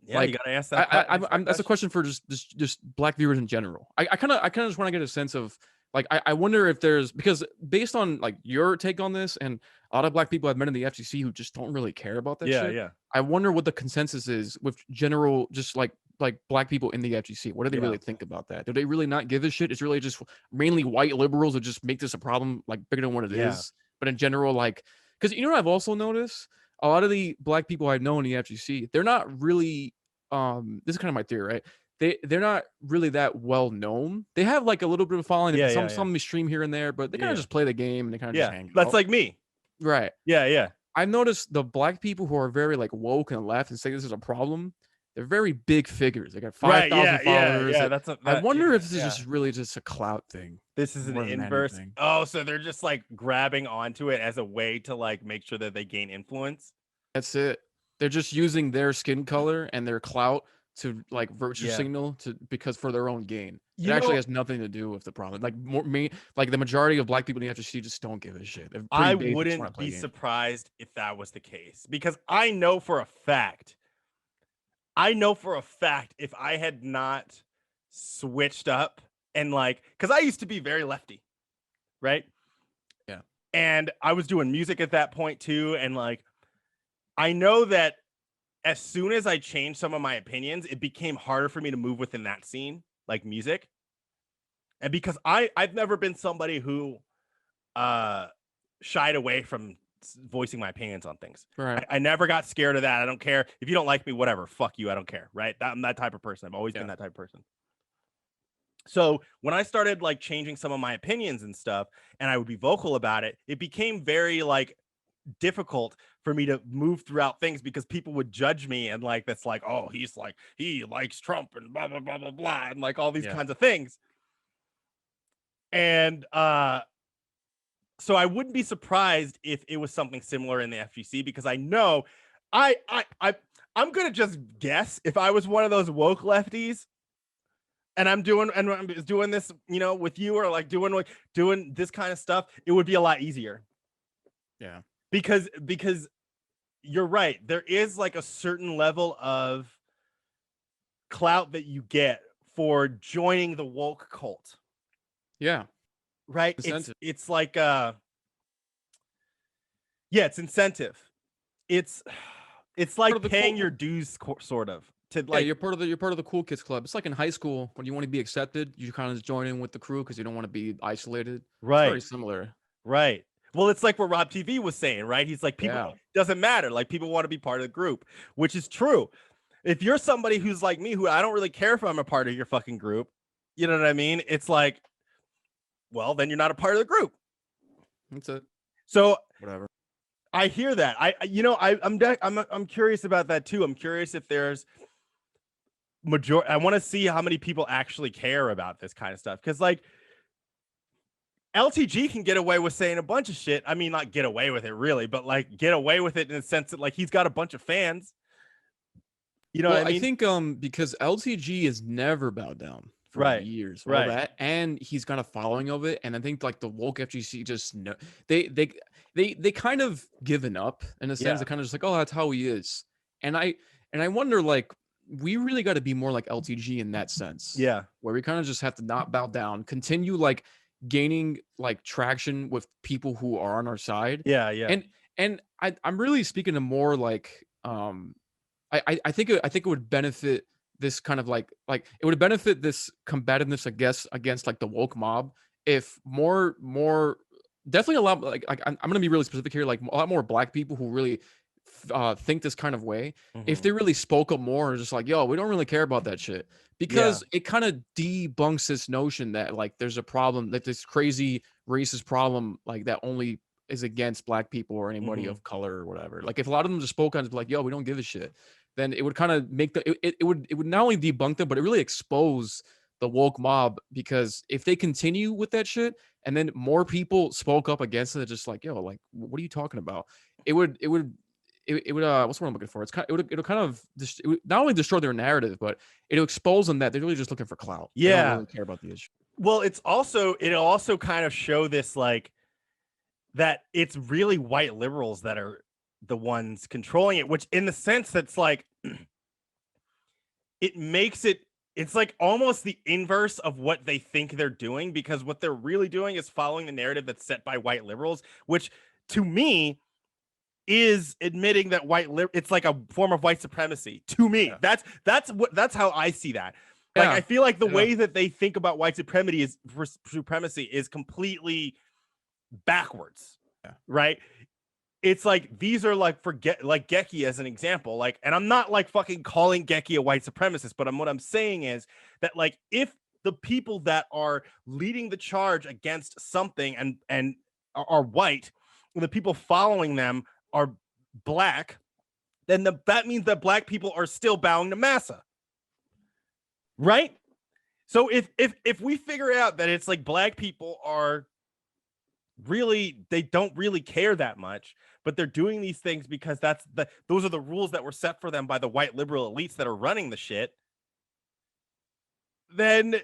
[SPEAKER 2] Yeah,
[SPEAKER 3] like,
[SPEAKER 2] you gotta ask that.
[SPEAKER 3] That's a question for just black viewers in general. I kind of just want to get a sense of, like, I wonder if there's, because based on like your take on this, and a lot of black people I've met in the FCC who just don't really care about that shit.
[SPEAKER 2] Yeah.
[SPEAKER 3] I wonder what the consensus is with general, just like black people in the FGC. What do they really think about that? Do they really not give a shit? It's really just mainly white liberals who just make this a problem like bigger than what it is. But in general, like, because you know what I've also noticed? A lot of the black people I know in the FGC, they're not really, this is kind of my theory, right? They're not really that well known. They have like a little bit of following. Some stream here and there, but they kind of just play the game and they kind of just hang out.
[SPEAKER 2] That's like me.
[SPEAKER 3] Right.
[SPEAKER 2] Yeah.
[SPEAKER 3] I've noticed the black people who are very like woke and left and say this is a problem, they're very big figures. They got 5,000 followers.
[SPEAKER 2] Yeah.
[SPEAKER 3] I wonder if this is just really just a clout thing.
[SPEAKER 2] This is an inverse. Oh, so they're just like grabbing onto it as a way to like make sure that they gain influence.
[SPEAKER 3] That's it. They're just using their skin color and their clout to like virtue signal because for their own gain. It actually has nothing to do with the problem. Like like the majority of black people in the FGC just don't give a shit.
[SPEAKER 2] I wouldn't be surprised if that was the case, because I know for a fact if I had not switched up and like, because I used to be very lefty, right?
[SPEAKER 3] Yeah.
[SPEAKER 2] And I was doing music at that point too. And like, I know that as soon as I changed some of my opinions, it became harder for me to move within that scene, like music. And because I've never been somebody who shied away from voicing my opinions on things.
[SPEAKER 3] Right.
[SPEAKER 2] I never got scared of that. I don't care if you don't like me, whatever. Fuck you. I don't care. Right. I'm that type of person. I've always been that type of person. So when I started like changing some of my opinions and stuff, and I would be vocal about it, it became very like difficult for me to move throughout things because people would judge me and like that's like, oh, he's like he likes Trump and blah blah blah blah blah and like all these kinds of things. And so I wouldn't be surprised if it was something similar in the FGC because I know I'm gonna just guess if I was one of those woke lefties and I'm doing this, you know, with you or like doing this kind of stuff, it would be a lot easier.
[SPEAKER 3] Yeah.
[SPEAKER 2] Because you're right. There is like a certain level of clout that you get for joining the woke cult.
[SPEAKER 3] Yeah.
[SPEAKER 2] Right. It's like it's incentive. It's like paying your dues sort of to like
[SPEAKER 3] you're part of the cool kids club. It's like in high school when you want to be accepted, you kind of just join in with the crew because you don't want to be isolated.
[SPEAKER 2] Right.
[SPEAKER 3] It's very similar.
[SPEAKER 2] Right. Well, it's like what Rob TV was saying, right? He's like, people doesn't matter. Like people want to be part of the group, which is true. If you're somebody who's like me, who I don't really care if I'm a part of your fucking group, you know what I mean? It's like, well, then you're not a part of the group.
[SPEAKER 3] That's it.
[SPEAKER 2] So
[SPEAKER 3] whatever.
[SPEAKER 2] I hear that. I'm curious about that too. I'm curious if there's I want to see how many people actually care about this kind of stuff. Because like LTG can get away with saying a bunch of shit. I mean, not get away with it really, but like get away with it in the sense that like he's got a bunch of fans. You know what I mean?
[SPEAKER 3] I think because LTG has never bowed down for years. Right. That, and he's got a following of it. And I think like the woke FGC just know they kind of given up in a sense. They're kind of just like, oh, that's how he is. And I wonder, like, we really got to be more like LTG in that sense.
[SPEAKER 2] Yeah.
[SPEAKER 3] Where we kind of just have to not bow down, continue like gaining like traction with people who are on our side.
[SPEAKER 2] Yeah. Yeah.
[SPEAKER 3] And I'm really speaking to more like, I think it would benefit this kind of like it would benefit this combativeness, I guess, against like the woke mob if more definitely a lot like I'm gonna be really specific here, like a lot more black people who really think this kind of way, if they really spoke up more and just like, yo, we don't really care about that shit, because it kind of debunks this notion that like there's a problem, that this crazy racist problem like that only is against black people or anybody of color or whatever. Like if a lot of them just spoke on it, like, yo, we don't give a shit, then it would kind of make it would not only debunk them, but it really expose the woke mob, because if they continue with that shit and then more people spoke up against it, just like, yo, like, what are you talking about? It would what's the word I'm looking for? It'll kind of it would not only destroy their narrative, but it'll expose them that they're really just looking for clout. They don't really care about the issue.
[SPEAKER 2] Well, it'll also kind of show this like that it's really white liberals that are the ones controlling it, which in the sense that's like it makes it's like almost the inverse of what they think they're doing, because what they're really doing is following the narrative that's set by white liberals, which to me is admitting that it's like a form of white supremacy to me. That's how I see that. Like I feel like the way that they think about white supremacy is completely backwards. Right? It's like these are like like Geki as an example, like, and I'm not like fucking calling Geki a white supremacist, but what I'm saying is that like if the people that are leading the charge against something and are white, and the people following them are black, then that means that black people are still bowing to massa, right? So if we figure out that it's like black people are really, they don't really care that much, but they're doing these things because those are the rules that were set for them by the white liberal elites that are running the shit, then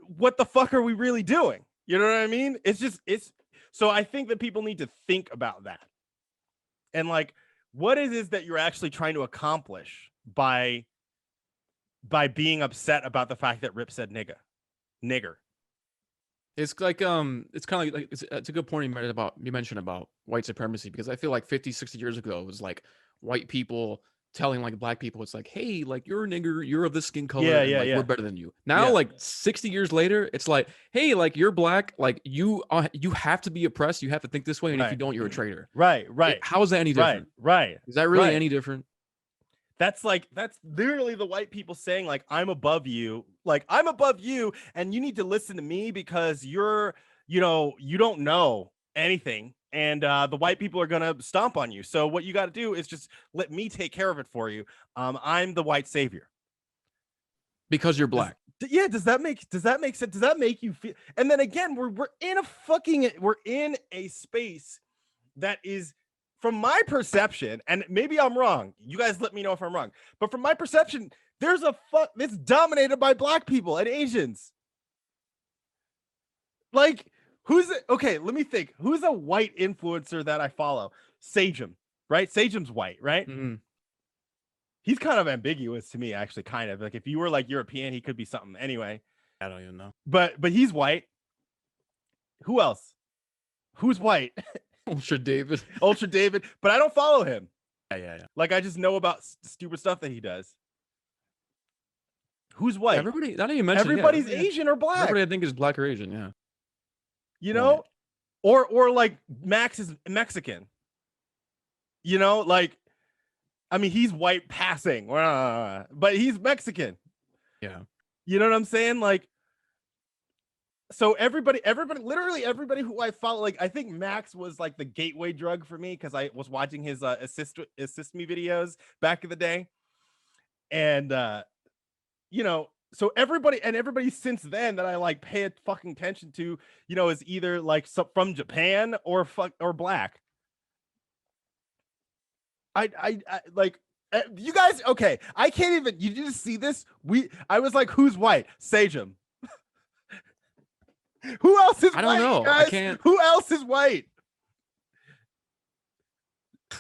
[SPEAKER 2] what the fuck are we really doing? You know what I mean? So I think that people need to think about that. And like, what it is that you're actually trying to accomplish by being upset about the fact that Rip said nigger.
[SPEAKER 3] It's like it's kind of like it's a good point you mentioned about white supremacy, because I feel like 50, 60 years ago it was like white people telling like black people, it's like, hey, like you're a nigger, you're of this skin color,
[SPEAKER 2] Yeah,
[SPEAKER 3] and
[SPEAKER 2] yeah,
[SPEAKER 3] like
[SPEAKER 2] yeah.
[SPEAKER 3] we're better than you. Now,
[SPEAKER 2] Yeah.
[SPEAKER 3] like 60 years later, it's like, hey, like you're black, like you have to be oppressed, you have to think this way, and if you
[SPEAKER 2] Right.
[SPEAKER 3] don't, you're a traitor.
[SPEAKER 2] Right.
[SPEAKER 3] How is that any different?
[SPEAKER 2] Right.
[SPEAKER 3] Is that really
[SPEAKER 2] right.
[SPEAKER 3] any different?
[SPEAKER 2] That's literally the white people saying like, I'm above you, and you need to listen to me because you don't know anything, and the white people are gonna stomp on you. So what you got to do is just let me take care of it for you. I'm the white savior
[SPEAKER 3] Because you're black.
[SPEAKER 2] Does that make sense? Does that make you feel? And then again, we're in a space that is, from my perception, and maybe I'm wrong. You guys let me know if I'm wrong. But from my perception, it's dominated by black people and Asians. Like, okay, let me think. Who's a white influencer that I follow? Sajum, right? Sajum's white, right?
[SPEAKER 3] Mm-hmm.
[SPEAKER 2] He's kind of ambiguous to me, actually, kind of. Like, if you were like European, he could be something. Anyway.
[SPEAKER 3] I don't even know.
[SPEAKER 2] But he's white. Who else? Who's white?
[SPEAKER 3] Ultra David.
[SPEAKER 2] Ultra David. But I don't follow him.
[SPEAKER 3] Yeah.
[SPEAKER 2] Like, I just know about stupid stuff that he does. Who's white?
[SPEAKER 3] Everybody, not even mentioned.
[SPEAKER 2] Everybody's Asian or black.
[SPEAKER 3] Everybody, I think, is black or Asian. Yeah.
[SPEAKER 2] You know, or like Max is Mexican. You know, like, I mean, he's white passing, but he's Mexican.
[SPEAKER 3] Yeah.
[SPEAKER 2] You know what I'm saying? Like, so everybody, literally everybody who I follow, like, I think Max was like the gateway drug for me because I was watching his assist me videos back in the day, and you know, so everybody since then that I like pay a fucking attention to, you know, is either like from Japan or black. I like, you guys, okay, I can't even, you just see this? I was like, who's white? Sajum. Who else is white?
[SPEAKER 3] I don't know.
[SPEAKER 2] Guys?
[SPEAKER 3] I can't.
[SPEAKER 2] Who else is white?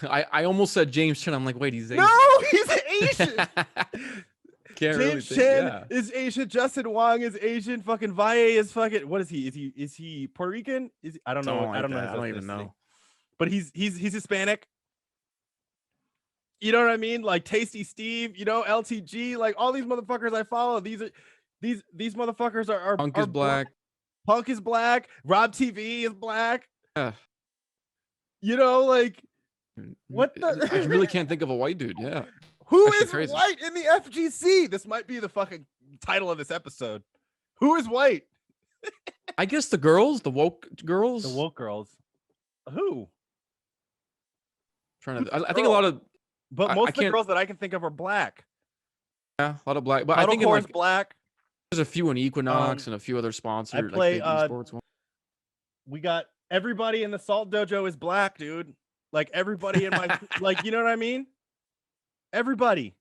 [SPEAKER 3] I almost said James Chen. I'm like, wait, he's Asian.
[SPEAKER 2] No, he's Asian.
[SPEAKER 3] Can't
[SPEAKER 2] James
[SPEAKER 3] really think,
[SPEAKER 2] Chen
[SPEAKER 3] yeah.
[SPEAKER 2] is Asian. Justin Wong is Asian. Fucking Valle is fucking. What is he? Is he Puerto Rican? I don't know.
[SPEAKER 3] Something
[SPEAKER 2] I don't
[SPEAKER 3] like
[SPEAKER 2] know.
[SPEAKER 3] that. I don't even know.
[SPEAKER 2] But he's Hispanic. You know what I mean? Like Tasty Steve. You know, LTG. Like all these motherfuckers I follow. These motherfuckers are
[SPEAKER 3] Punk is black.
[SPEAKER 2] Punk is black. Rob TV is black.
[SPEAKER 3] Yeah.
[SPEAKER 2] You know, like what the?
[SPEAKER 3] I really can't think of a white dude. Yeah.
[SPEAKER 2] Who
[SPEAKER 3] Actually
[SPEAKER 2] is
[SPEAKER 3] crazy.
[SPEAKER 2] white in the FGC? This might be the fucking title of this episode. Who is white?
[SPEAKER 3] I guess the girls, the woke girls.
[SPEAKER 2] The woke girls. Who?
[SPEAKER 3] Trying to. I think a lot of.
[SPEAKER 2] But
[SPEAKER 3] I
[SPEAKER 2] most of the
[SPEAKER 3] can't-
[SPEAKER 2] girls that I can think of are black.
[SPEAKER 3] Yeah, a lot of black. But I think
[SPEAKER 2] Huddlecore's
[SPEAKER 3] like,
[SPEAKER 2] black.
[SPEAKER 3] there's a few in Equinox and a few other sponsors.
[SPEAKER 2] I play,
[SPEAKER 3] like big esports ones.
[SPEAKER 2] We got everybody in the Salt Dojo is black, dude. Like everybody in my like, you know what I mean? Everybody.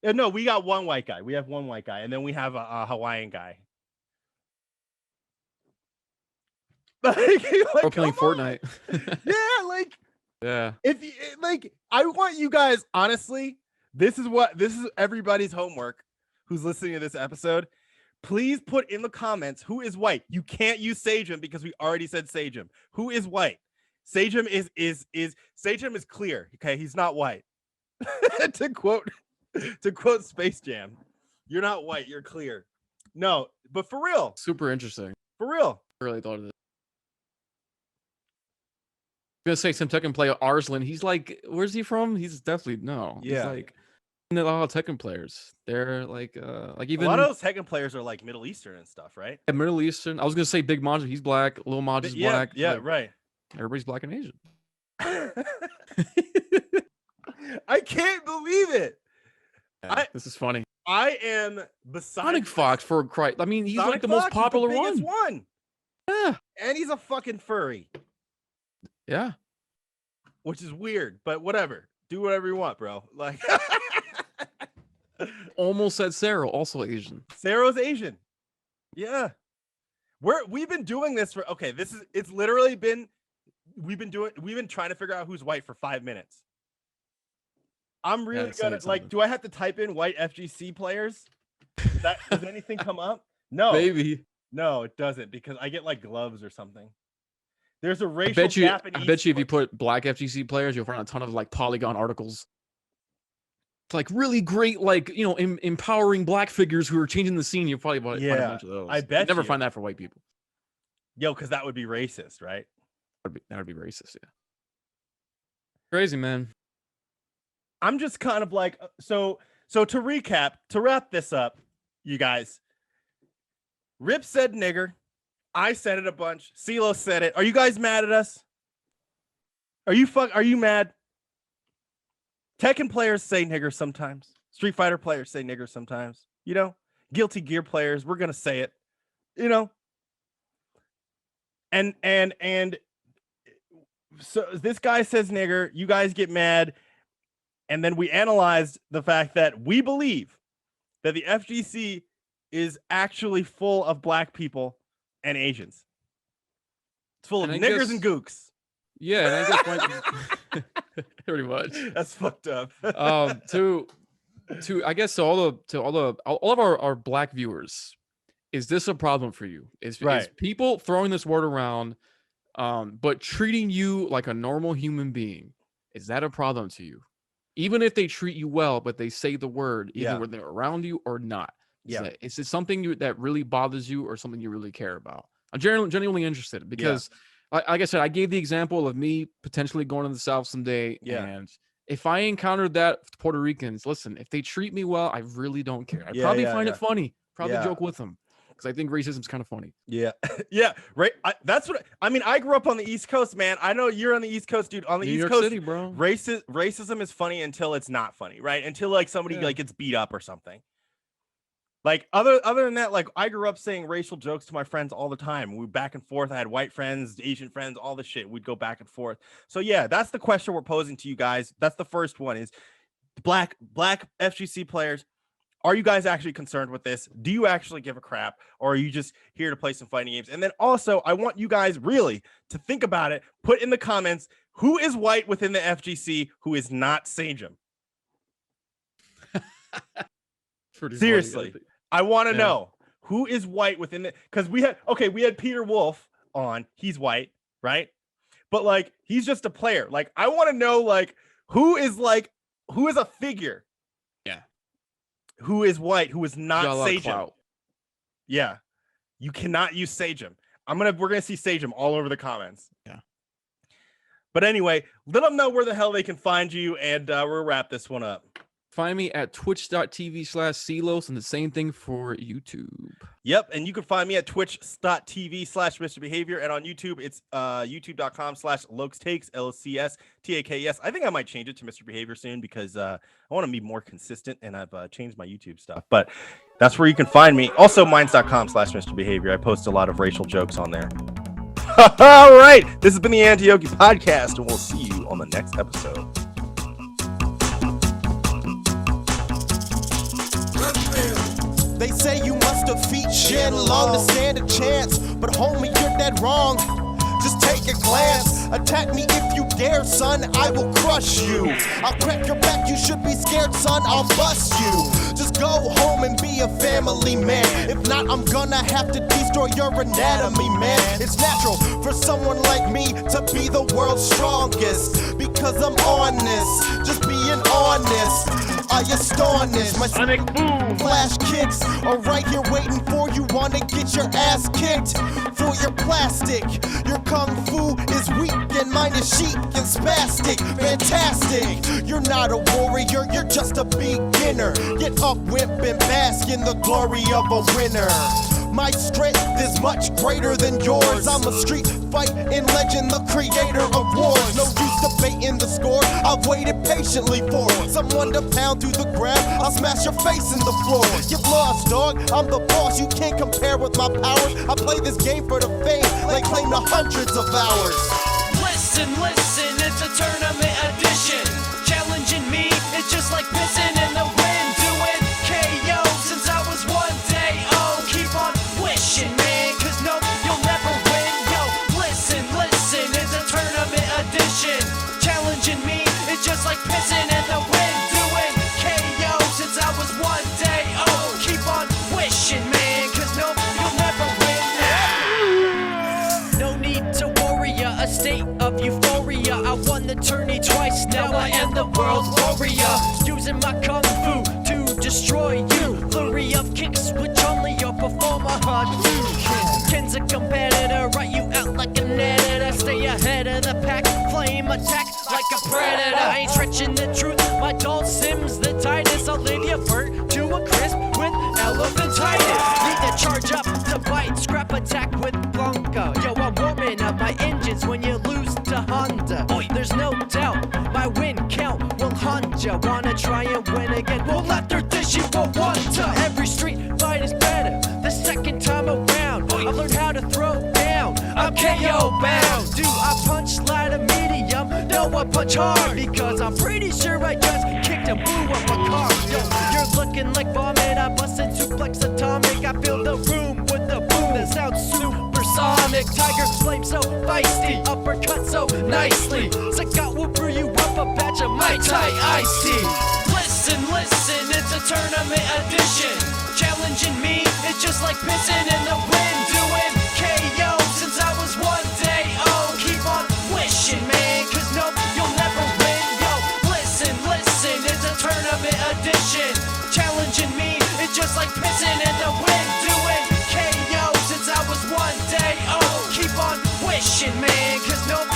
[SPEAKER 2] No, we got one white guy. We have one white guy, and then we have a Hawaiian guy. Like,
[SPEAKER 3] Or playing
[SPEAKER 2] come on.
[SPEAKER 3] Fortnite.
[SPEAKER 2] Yeah, like
[SPEAKER 3] Yeah.
[SPEAKER 2] if you like, I want you guys, honestly, this is everybody's homework who's listening to this episode. Please put in the comments who is white. You can't use Sajum because we already said Sajum. Who is white? Sajum is Sajum is clear. Okay, he's not white. to quote Space Jam, you're not white, you're clear. No, but for real,
[SPEAKER 3] Super interesting.
[SPEAKER 2] for real.
[SPEAKER 3] I really thought of this. I'm gonna say some Tekken player Arslan. He's like, where's he from? He's definitely no.
[SPEAKER 2] Yeah.
[SPEAKER 3] He's like, and a lot of Tekken players. They're like even
[SPEAKER 2] A lot of those Tekken players are like Middle Eastern and stuff, right?
[SPEAKER 3] Middle Eastern. I was gonna say Big Maj, he's black. Lil Maj is
[SPEAKER 2] Yeah,
[SPEAKER 3] black.
[SPEAKER 2] yeah,
[SPEAKER 3] like,
[SPEAKER 2] right.
[SPEAKER 3] Everybody's black and Asian.
[SPEAKER 2] I can't believe it.
[SPEAKER 3] Yeah, this is funny.
[SPEAKER 2] I am beside
[SPEAKER 3] Sonic Fox for Christ. I mean, he's
[SPEAKER 2] Sonic
[SPEAKER 3] like the most
[SPEAKER 2] Fox is
[SPEAKER 3] popular
[SPEAKER 2] biggest
[SPEAKER 3] one.
[SPEAKER 2] one.
[SPEAKER 3] Yeah.
[SPEAKER 2] And he's a fucking furry,
[SPEAKER 3] Yeah.
[SPEAKER 2] which is weird, but whatever. Do whatever you want, bro. Like
[SPEAKER 3] Almost said Sarah, also Asian.
[SPEAKER 2] Sarah's Asian. Yeah. We've been doing this for it's literally been we've been trying to figure out who's white for 5 minutes. I'm really
[SPEAKER 3] Yeah,
[SPEAKER 2] good at like, do I have to type in white FGC players? Does anything come up? No.
[SPEAKER 3] Maybe.
[SPEAKER 2] No, it doesn't, because I get like gloves or something. There's a
[SPEAKER 3] I
[SPEAKER 2] racial
[SPEAKER 3] bet you
[SPEAKER 2] gap in
[SPEAKER 3] if you
[SPEAKER 2] esports.
[SPEAKER 3] put black FGC players, you'll find a ton of like Polygon articles. like really great, like, you know, empowering black figures who are changing the scene. You'll probably find a bunch of those.
[SPEAKER 2] I bet
[SPEAKER 3] never
[SPEAKER 2] you.
[SPEAKER 3] find that for white people.
[SPEAKER 2] Yo, because that would be racist, right?
[SPEAKER 3] That would be racist. Yeah. Crazy, man.
[SPEAKER 2] I'm just kind of like, so to recap, to wrap this up, you guys. Rip said nigger. I said it a bunch. CeeLo said it. Are you guys mad at us? Are you mad? Tekken players say nigger sometimes. Street Fighter players say nigger sometimes. You know, Guilty Gear players, we're gonna say it. You know. And so this guy says nigger, you guys get mad, and then we analyzed the fact that we believe that the FGC is actually full of black people and Asians. It's full of niggers and gooks.
[SPEAKER 3] Yeah, and I guess pretty much.
[SPEAKER 2] That's fucked up.
[SPEAKER 3] To I guess to all of our black viewers, is this a problem for you? Is people throwing this word around, but treating you like a normal human being? Is that a problem to you? Even if they treat you well, but they say the word, either when they're around you or not. Is it something that really bothers you, or something you really care about? I'm genuinely interested because, like I said, I gave the example of me potentially going to the South someday. And if I encountered that with Puerto Ricans, listen, if they treat me well, I really don't care. I probably find it funny. Probably joke with them. Because I think racism is kind of funny.
[SPEAKER 2] Yeah. Right. That's what I mean. I grew up on the East Coast, man. I know you're on the East Coast, dude. On the East Coast,
[SPEAKER 3] City, bro.
[SPEAKER 2] Racism is funny until it's not funny, right? Until like somebody like gets beat up or something. Like other than that, like I grew up saying racial jokes to my friends all the time. We back and forth. I had white friends, Asian friends, all the shit. We'd go back and forth. So yeah, that's the question we're posing to you guys. That's the first one: is black FGC players. Are you guys actually concerned with this? Do you actually give a crap, or are you just here to play some fighting games? And then also, I want you guys really to think about it. Put in the comments who is white within the FGC who is not Sajum. Seriously, I want to know who is white within the, because we had Peter Wolf on. He's white, right? But like he's just a player. Like I want to know like who is a figure. Who is white, who is not Sajum. Yeah. You cannot use Sajum. We're gonna see Sajum all over the comments.
[SPEAKER 3] Yeah.
[SPEAKER 2] But anyway, let them know where the hell they can find you, and we'll wrap this one up.
[SPEAKER 3] Find me at twitch.tv/CeeLos, and the same thing for YouTube.
[SPEAKER 2] Yep, and you can find me at twitch.tv/Mr. Behavior, and on YouTube, it's youtube.com/LokesTakes, LCSTAKS. I think I might change it to Mr. Behavior soon because I want to be more consistent, and I've changed my YouTube stuff. But that's where you can find me. Also, minds.com/Mr. Behavior. I post a lot of racial jokes on there. All right, this has been the Anti-Oki Podcast, and we'll see you on the next episode.
[SPEAKER 6] They say you must defeat shit long to stand a chance, but homie, you're dead wrong. Just take a glance. Attack me if you dare, son. I will crush you. I'll crack your back. You should be scared, son. I'll bust you. Just go home and be a family man. If not, I'm gonna have to destroy your anatomy, man. It's natural for someone like me to be the world's strongest because I'm on this. Just being honest. I astonish. My sonic boom flash kicks are right here waiting for you. Wanna get your ass kicked for your plastic. Your kung fu is weak and mine is chic and spastic. Fantastic. You're not a warrior, you're just a beginner. Get up, wimp, and bask in the glory of a winner. My strength is much greater than yours. I'm a street fighting legend, the creator of wars. No use debating the score. I've waited patiently for someone to pound through the ground. I'll smash your face in the floor. Get lost, dog. I'm the boss. You can't compare with my powers. I play this game for the fame. They claim the hundreds of hours.
[SPEAKER 7] Listen, it's a tournament edition. Challenging me, it's just like pissing in the wind. Doing KO since I was 1 day old. Keep on wishing, man, cause no, you'll never win. Yo, listen, it's a tournament edition. Challenging me, it's just like pissing in the wind. Doing KO since I was 1 day old. Keep on wishing, man, cause no, you'll never win. No need to worry, a state of euphoria. I won the tourney twice, now I am the world's warrior. Using my kung competitor, write you out like an editor. Stay ahead of the pack, flame attack like a predator. I ain't stretching the truth, my dull Sims the tightest. I'll leave you burnt to a crisp with elephantitis. Need to charge up to bite, scrap attack with Blanca. Yo, I'm warming up my engines when you lose to Honda. There's no doubt my win count will hunt ya. Wanna try and win again? We'll let their dish you for one time. Every street fight is better the second time around. I've learned how to throw down. I'm KO bound. Do I punch light or medium? No, I punch hard because I'm pretty sure I just kicked and blew up a car. Yo, you're looking like vomit. I busted suplex atomic. I fill the room with the boom that sounds supersonic. Tiger flame so feisty, uppercut so nicely. Sagat will brew you up a batch of Mai Tai iced tea. Listen, listen, it's a tournament edition. Challenging me, it's just like pissing in the wind. Doing KO since I was one day old. Keep on wishing, man, cause no, you'll never win. Yo, listen, listen, it's a tournament edition. Challenging me, it's just like pissing in the wind. Doing KO since I was one day old. Keep on wishing, man, cause no,